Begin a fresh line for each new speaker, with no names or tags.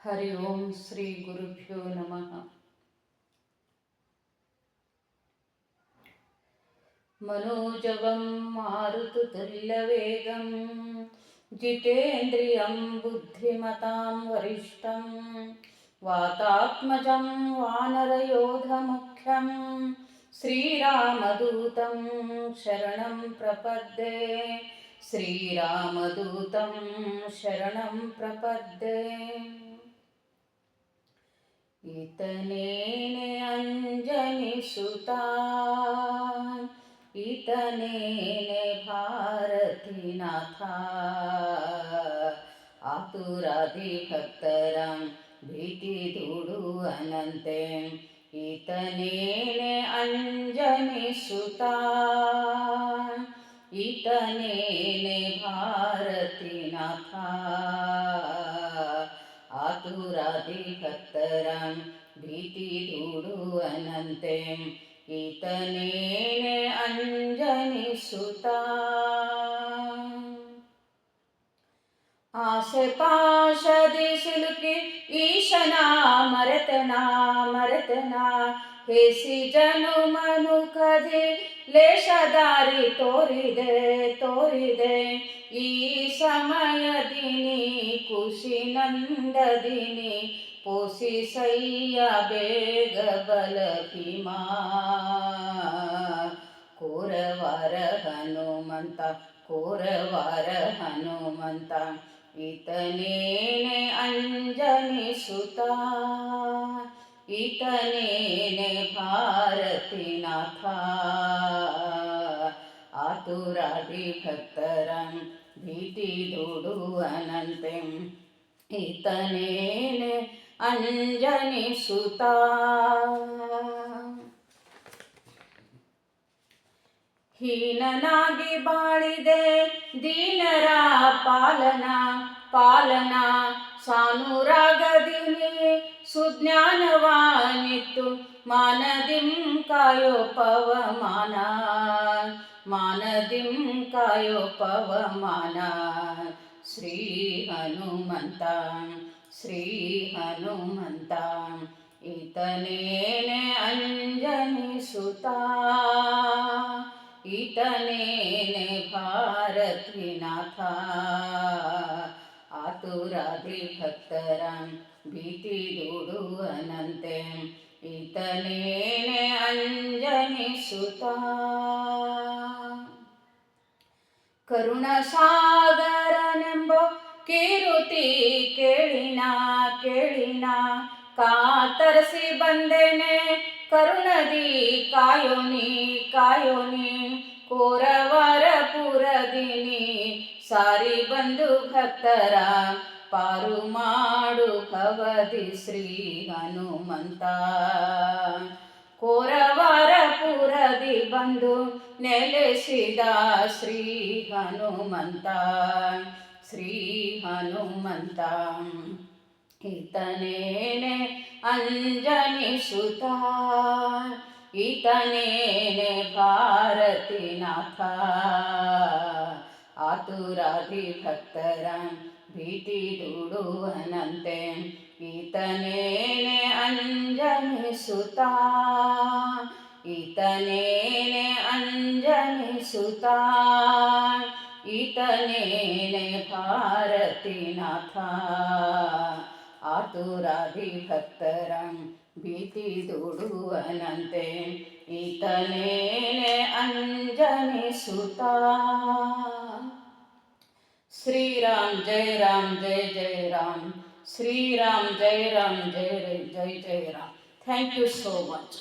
ಹರಿ ಓಂ ಶ್ರೀ ಗುರುಭ್ಯೋ ನಮಃ. ಮನೋಜವಂ ಮಾರುತತುಲ್ಯವೇಗಂ ಜಿತೇಂದ್ರಿಯಂ ಬುದ್ಧಿಮತಾಂ ವರಿಷ್ಠಂ ವಾತಾತ್ಮಜಂ ವಾನರಯೋಧಮುಖ್ಯಂ ಶ್ರೀರಾಮದೂತಂ ಶರಣಂ ಪ್ರಪದ್ಯೆ. ಶ್ರೀರಾಮದೂತಂ ಶರಣಂ ಪ್ರಪದ್ಯೆ. ಈತನೇನೆ ಅಂಜನಿಸುತ್ತಾ ಈತನೇನೆ ಭಾರತೀನಾಥ ಆತುರಾದಿ ಭಕ್ತರ ಭೀತಿ ದೂಡುವನಂತೆ ಈತನೇನೆ ಅಂಜನಿಸುತ್ತಾ ಈತನೇನೆ ಭಾರತೀನಾಥ ಆತುರಾದಿ ಭಕ್ತರ ಭೀತಿ ದೂಡುವನಂತೆ ಈತನೇನೆ ಅಂಜನಿಸುತ್ತಾ. ಆಸೆ ಪಾಶದಿ ಸಿಲುಕಿ ಈಶನ ಮರೆತನ ಹೇಸಿ ಜನು ಮನುಕದಿ ಲೇಷದಾರಿ ತೋರಿದೆ ಈ ಸಮಯದಿನಿ ಕುಶಿನಂದದಿನಿ ಪೋಷಿಸಯ್ಯ ಬೇಗ ಬಲ ಭೀಮಾ. ಕೋರವಾರ ಹನುಮಂತ ಈತನೇನೆ ಅಂಜನಿಸುತ್ತಾ ಈತನೇನೆ ಭಾರತೀನಾಥ ಆತುರಾದಿ ಭಕ್ತರ ಭೀತಿ ದೂಡುವನಂತೆ ಈತನೇನೆ ಅಂಜನಿಸುತ್ತಾ. ಹೀನನಾಗಿ ಬಾಳಿದೆ ದೀನರ ಪಾಲನ ಸಾನುರಾಗದಿನಿ ಸುಜ್ಞಾನವಾನಿತ್ತು ಮಾನದಿಂ ಕಾಯೋ ಪವಮಾನ. ಶ್ರೀ ಹನುಮಂತ ಈತನೇನೆ ಅಂಜನಿಸುತ್ತಾ ಈತನೇನೆ ಭಾರತೀನಾಥ ಆತುರಾದಿ ಭಕ್ತರ ಭೀತಿ ದೂಡುವನಂತೆ ಈತನೇನೆ ಅಂಜನಿಸುತ್ತಾ. ಕರುಣಸಾಗರನೆಂಬೋ ಕೀರುತಿ ಕೇಳಿನ ಕಾತರಿಸಿ ಬಂದೆನೆ ಕರುಣದಿ ಕಾಯೋನಿ ಕೋರವರ ಪುರದಿನಿ ಸಾರಿ ಬಂದು ಭಕ್ತರ ಪಾರು ಮಾಡು ಭವದಿ ಶ್ರೀ ಹನುಮಂತ. ಕೋರವರ ಪುರದಿ ಬಂದು ನೆಲೆಸಿದ ಶ್ರೀ ಹನುಮಂತ ಈತನೇನೆ ಅಂಜನಿಸುತ್ತಾ ಈತನೇನೆ ಭಾರತೀನಾಥ ಆತುರಾದಿ ಭಕ್ತರ ಭೀತಿ ದೂಡುವನಂತೆ ಈತನೇನೆ ಅಂಜನಿಸುತ್ತಾ ಈತನೇನೆ ಅಂಜನಿಸುತ್ತಾ ಈತನೇನೆ ಭಾರತೀನಾಥ ಆತುರಾದಿ ಭಕ್ತರ ಭೀತಿ ದೂಡುವನಂತೆ ಈತನೇನೆ ಅಂಜನಿಸುತ್ತಾ. ಶ್ರೀರಾಮ್ ಜಯ ರಾಮ್ ಜಯ ಜಯ ರಾಮ್ ಶ್ರೀರಾಮ್ ಜಯ ರಾಮ್ ಜಯ ಜಯ ಜಯ Ram. Thank you so much.